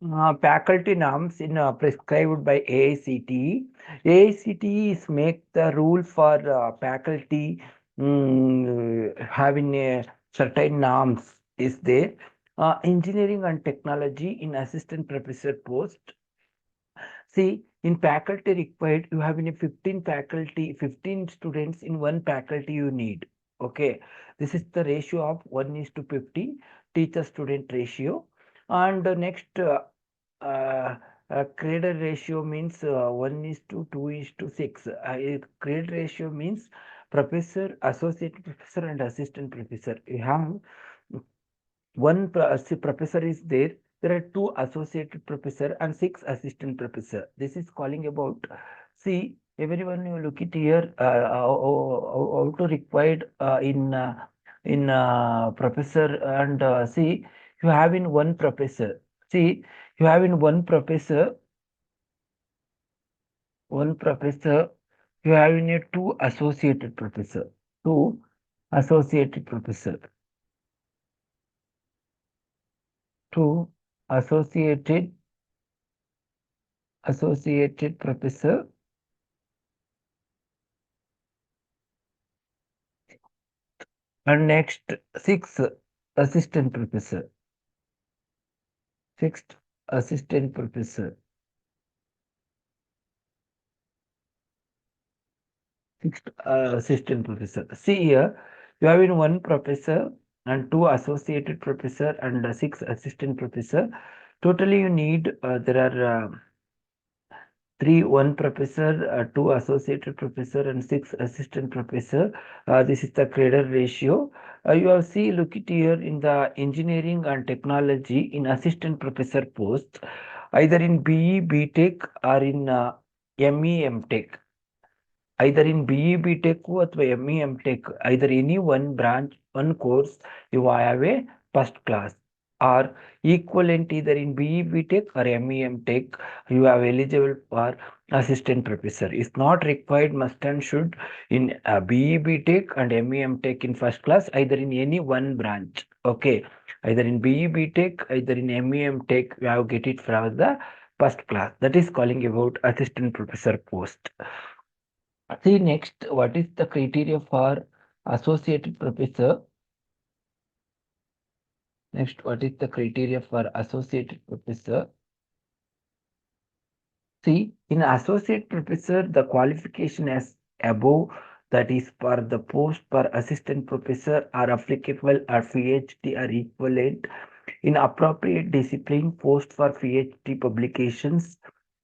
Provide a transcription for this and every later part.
Faculty norms in prescribed by AICTE. AICTE is make the rule for faculty having a certain norms is there. Engineering and technology in assistant professor post. See, in faculty required, you have in a 15 faculty, 15 students in one faculty you need. Okay, this is the ratio of 1 is to 50 teacher student ratio. And the next grader ratio means 1 is to 2 is to 6. Grade ratio means professor, associate professor, and assistant professor. You have one professor is there. There are two associated professor and six assistant professor. This is calling about. See, everyone you look at here. How to required in professor and see you have in one professor. See, you have in one professor. One professor. You have in a two associated professor. Two associated professor. Two associated professor and next six assistant professor. Sixth assistant professor. Sixth assistant professor. See here, you have in one professor and two associated professor and six assistant professor. Totally, you need there are three, one professor, two associated professor, and six assistant professor. This is the grader ratio. You have see, look it here in the engineering and technology in assistant professor post, either in BE, BTech or in ME, MTech. Either in BE, BTech or ME, MTech, either any one branch, one course, you have a first class or equivalent either in BE, BTech or ME, MTech, you are eligible for assistant professor. It's not required, must and should in BE, BTech and ME, MTech in first class, either in any one branch. Okay, either in BE, BTech, either in ME, MTech, you have get it from the first class. That is calling about assistant professor post. See next, what is the criteria for associated professor? Next, what is the criteria for associated professor? See, in associate professor, the qualification as above, that is for the post for assistant professor are applicable or PhD or equivalent in appropriate discipline post for PhD publications.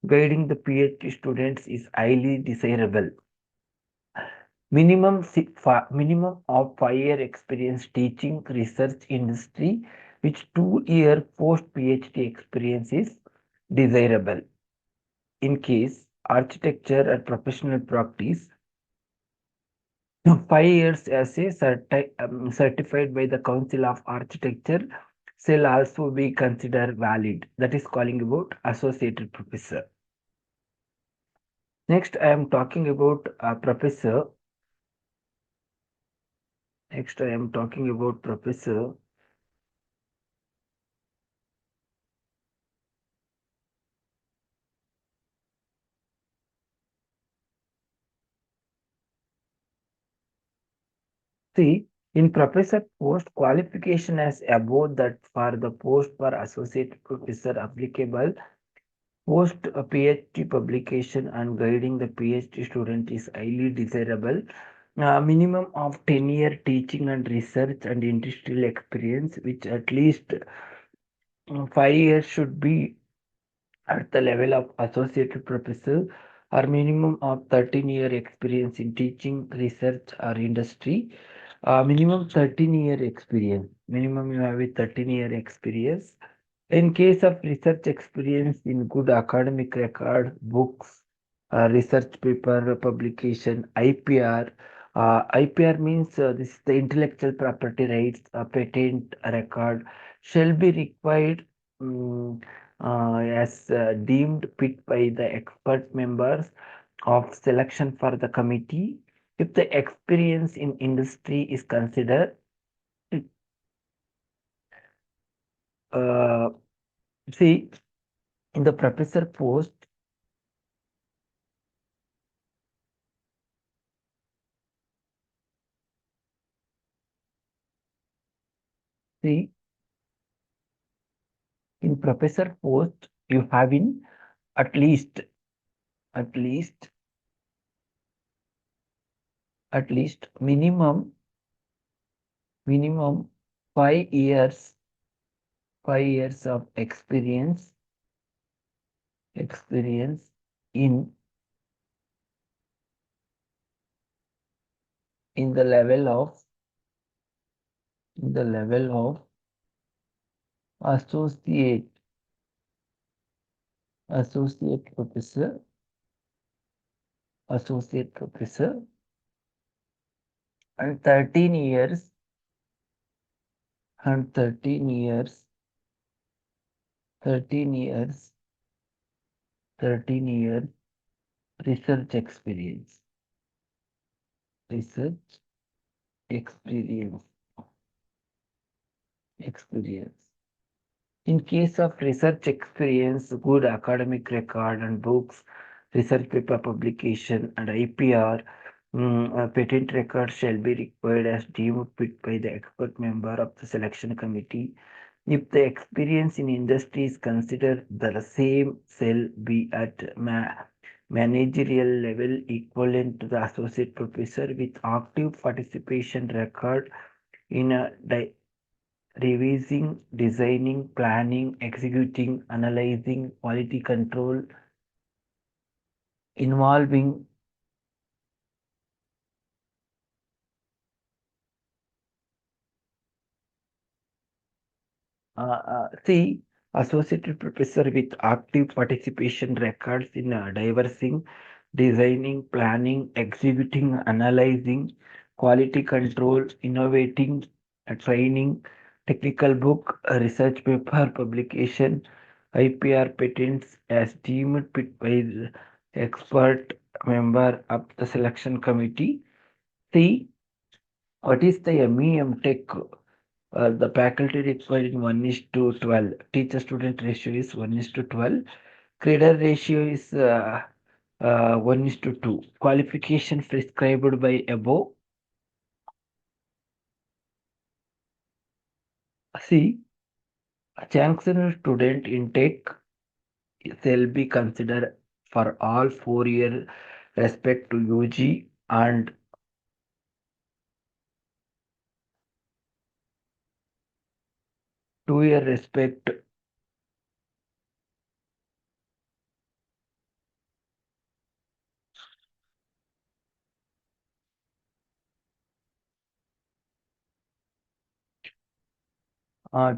Guiding the PhD students is highly desirable. Minimum of 5 year experience teaching research industry, which 2 year post PhD experience is desirable. In case architecture and professional practice, 5 years as a certified by the Council of Architecture shall also be considered valid. That is calling about associated professor. Next, I am talking about professor. Next, I am talking about professor. See, in professor post, qualification as above that for the post for associate professor applicable, post PhD publication and guiding the PhD student is highly desirable. Minimum of 10-year teaching and research and industrial experience, which at least 5 years should be at the level of associate professor, or minimum of 13-year experience in teaching, research, or industry. Minimum 13-year experience. Minimum you have a 13-year experience. In case of research experience in good academic record, books, research paper publication, IPR. IPR means this is the intellectual property rights, patent record shall be required as deemed fit by the expert members of selection for the committee. If the experience in industry is considered, uh, see, the professor post, see, in professor post, you have in at least, at least, at least minimum 5 years, 5 years of experience in in the level of in the level of associate associate professor associate professor and 13 years and 13 years 13 years research research experience experience. In case of research experience, good academic record and books, research paper publication, and IPR, a patent record shall be required as deemed fit by the expert member of the selection committee. If the experience in industry is considered, the same shall be at managerial level equivalent to the associate professor with active participation record in a revising, designing, planning, executing, analyzing, quality control, involving C. Associated professor with active participation records in diversing, designing, planning, executing, analyzing, quality control, innovating, training, technical book, research paper publication, IPR patents as deemed fit by the expert member of the selection committee. C. What is the MEM Tech? The faculty required in 1 is to 12. Teacher student ratio is 1 is to 12. Grader ratio is 1 is to 2. Qualification prescribed by above. C. Chancellor student intake shall be considered for all 4 year respect to UG and 2 year respect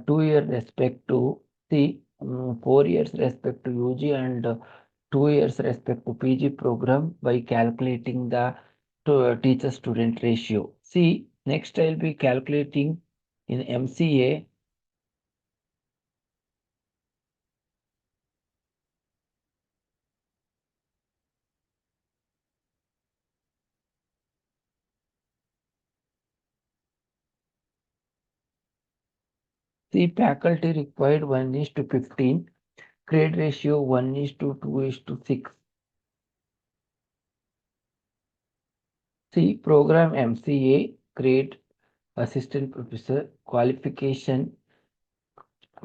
2 year respect to C, 4 years respect to UG and 2 years respect to PG program by calculating the teacher student ratio. See, next I'll be calculating in MCA. See, faculty required 1 is to 15, grade ratio 1 is to 2 is to 6. See, program MCA, grade assistant professor, qualification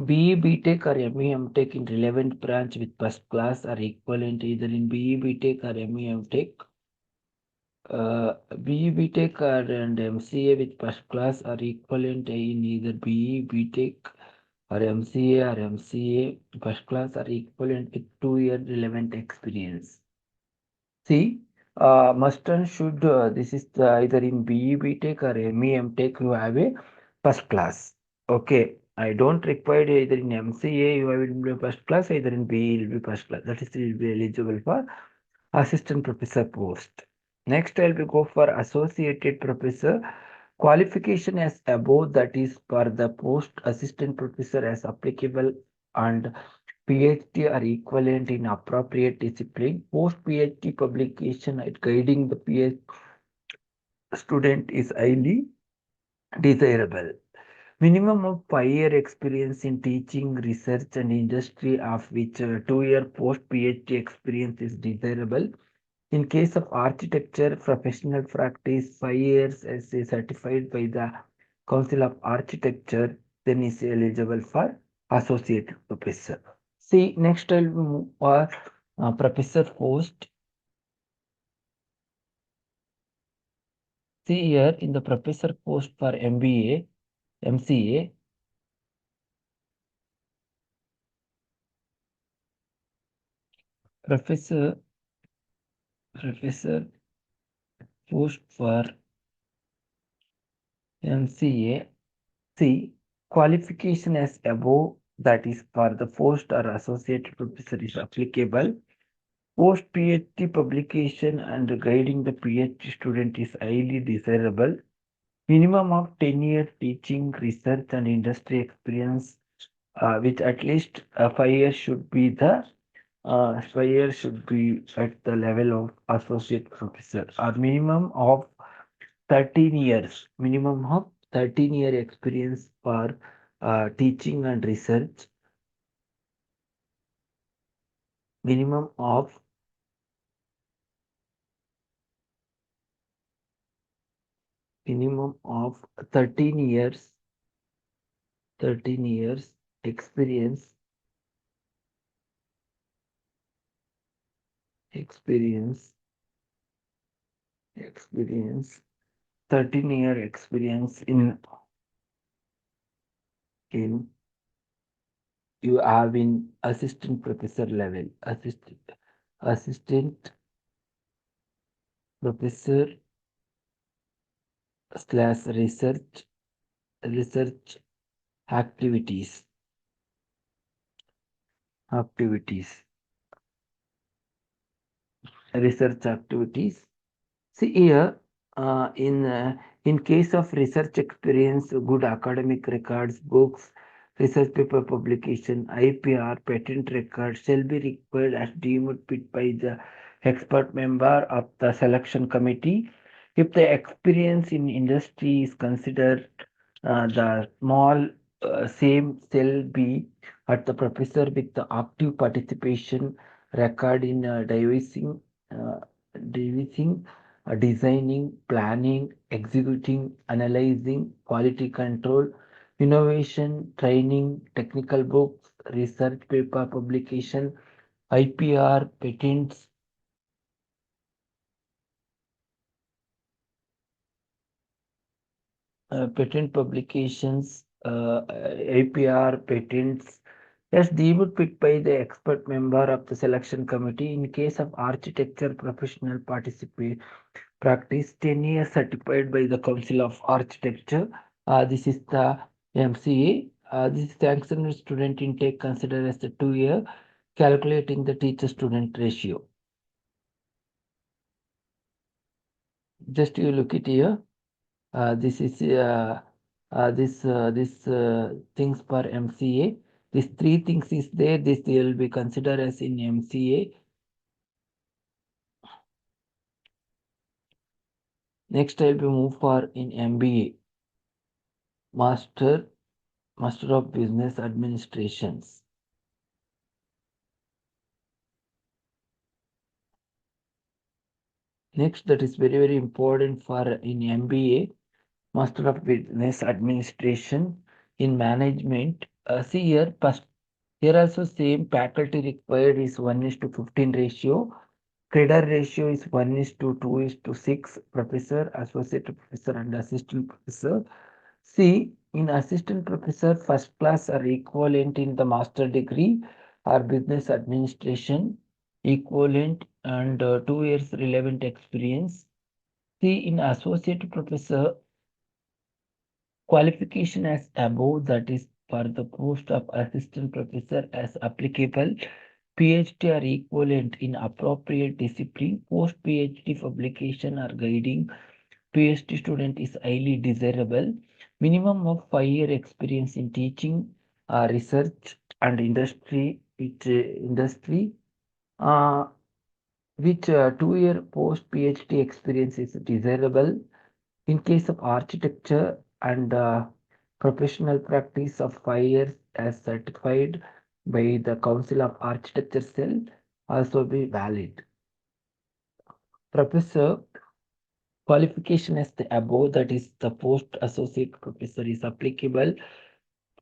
BE BTech or ME MTech in relevant branch with first class are equivalent either in BE BTech or ME MTech. BE BTech and MCA with first class are equivalent in either BE BTech or MCA first class are equivalent with 2 year relevant experience. See, must and should, this is either in BE BTech or ME MTech you have a first class. Okay, I don't require either in MCA you will be first class, either in BE you will be first class. That is will be eligible for assistant professor post. Next, I will go for associated professor. Qualification as above, that is for the post assistant professor as applicable, and PhD are equivalent in appropriate discipline. Post PhD publication at guiding the PhD student is highly desirable. Minimum of 5 year experience in teaching, research, and industry, of which 2 year post PhD experience is desirable. In case of architecture, professional practice, 5 years as a certified by the Council of Architecture, then is eligible for associate professor. See, next I'll move for professor post. See here in the professor post for MBA, MCA, professor post for MCA. See, qualification as above, that is for the post or associate professor is applicable. Post PhD publication and guiding the PhD student is highly desirable. Minimum of 10 years teaching, research, and industry experience, with at least 5 years should be the 5 years should be at the level of associate professor, or minimum of 13 years, minimum of 13-year experience for teaching and research, minimum of 13 years, 13 years experience, experience, experience, 13-year experience in you have in assistant professor level, assistant professor slash research activities, activities, research activities. See here, in case of research experience, good academic records, books, research paper publication, IPR, patent records shall be required as deemed fit by the expert member of the selection committee. If the experience in industry is considered, the small same shall be at the professor with the active participation record in uh, devising, designing, planning, executing, analyzing, quality control, innovation, training, technical books, research paper publication, IPR, patents, patent publications, APR, patents, as deemed picked by the expert member of the selection committee. In case of architecture professional participate practice, 10 years certified by the Council of Architecture. This is the MCA. This sanctioned student intake considered as the 2 year, calculating the teacher student ratio. Just you look it here. This is this things for MCA. These three things is there. This will be considered as in MCA. Next, I will move for in MBA, Master of Business Administrations. Next, that is very important for in MBA, Master of Business Administration in Management. See here, first, here also same faculty required is 1:15 ratio. Cadre ratio is 1:2:6. Professor, associate professor, and assistant professor. See, in assistant professor, first class are equivalent in the master degree or business administration, equivalent, and 2 years relevant experience. See, in associate professor, qualification as above, that is for the post of assistant professor as applicable. PhD or equivalent in appropriate discipline. Post PhD publication or guiding PhD student is highly desirable. Minimum of 5 year experience in teaching, research, and industry. Uh, which 2 year post PhD experience is desirable. In case of architecture and Professional practice of 5 years as certified by the Council of Architecture shall also be valid. Professor qualification as the above, that is the post associate professor, is applicable.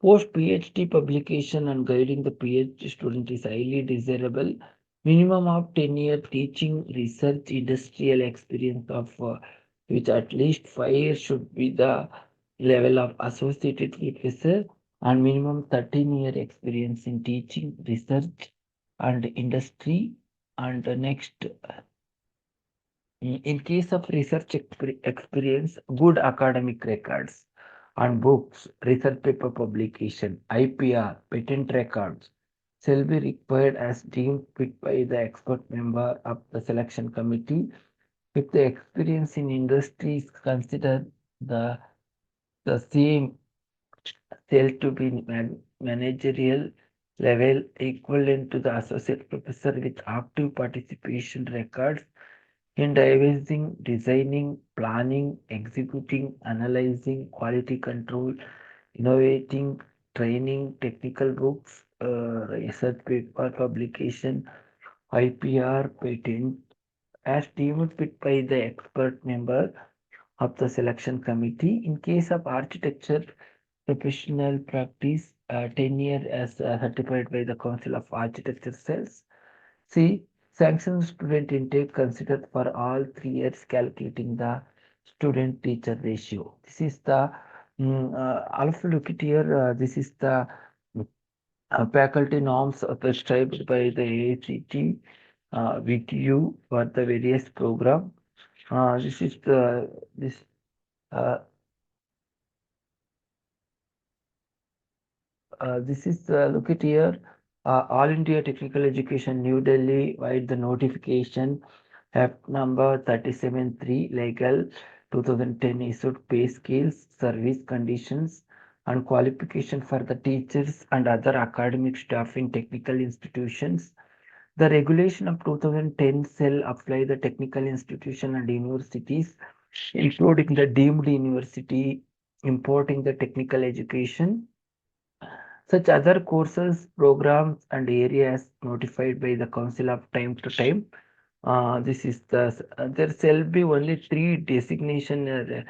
Post PhD publication and guiding the PhD student is highly desirable. Minimum of 10-year teaching, research, industrial experience of which at least 5 years should be the level of associated professor, and minimum 13-year experience in teaching, research, and industry. And next, in case of research experience, good academic records and books, research paper publication, IPR, patent records shall be required as deemed fit by the expert member of the selection committee. If the experience in industry is considered the same shall to be managerial level equivalent to the associate professor with active participation records in devising, designing, planning, executing, analyzing, quality control, innovating, training, technical books, research paper publication, IPR, patent, as deemed fit by the expert member of the selection committee. In case of architecture, professional practice, 10 year as certified by the Council of Architecture cells. C. Sanction student intake considered for all 3 years calculating the student teacher ratio. This is the also look at here. This is the faculty norms prescribed by the AICTE with you for the various program. This is the this uh, this is look at here. All India Technical Education New Delhi wide the notification Act number 37(3) legal 2010 issued pay scales, service conditions and qualification for the teachers and other academic staff in technical institutions. The regulation of 2010 shall apply the technical institution and universities, including the deemed university, importing the technical education. Such other courses, programs, and areas notified by the council of time to time. This is there shall be only three designation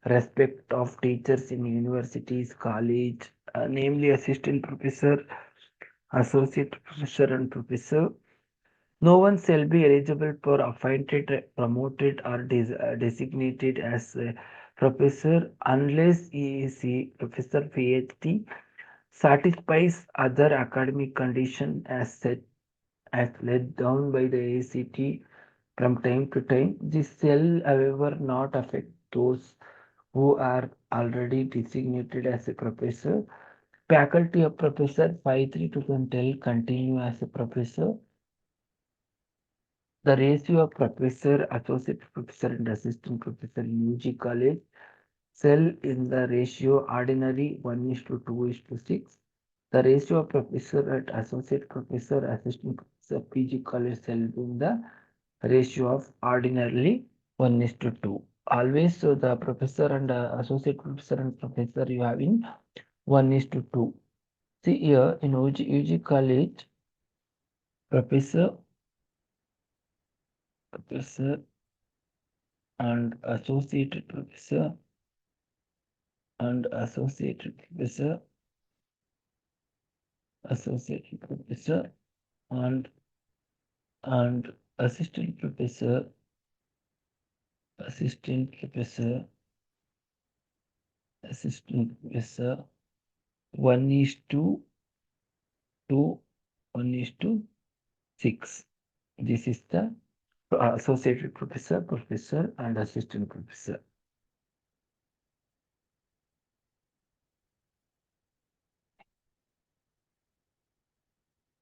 respect of teachers in universities, college, namely assistant professor, associate professor, and professor. No one shall be eligible for appointed, promoted, or designated as a professor unless he is a professor PhD satisfies other academic condition as set as laid down by the AICTE from time to time. This shall, however, not affect those who are already designated as a professor. Faculty of Professor 53 continue as a professor. The ratio of professor, associate professor, and assistant professor in UG college cell in the ratio ordinary 1:2:6. The ratio of professor at associate professor, assistant professor, PG college cell in the ratio of ordinarily 1:2. Always so the professor and associate professor and professor you have in 1:2. See here in UG college, professor, professor and associated professor and associated professor, associated professor and assistant professor, assistant professor, assistant professor, 1:2, 1:6. This is the associated professor, professor, and assistant professor.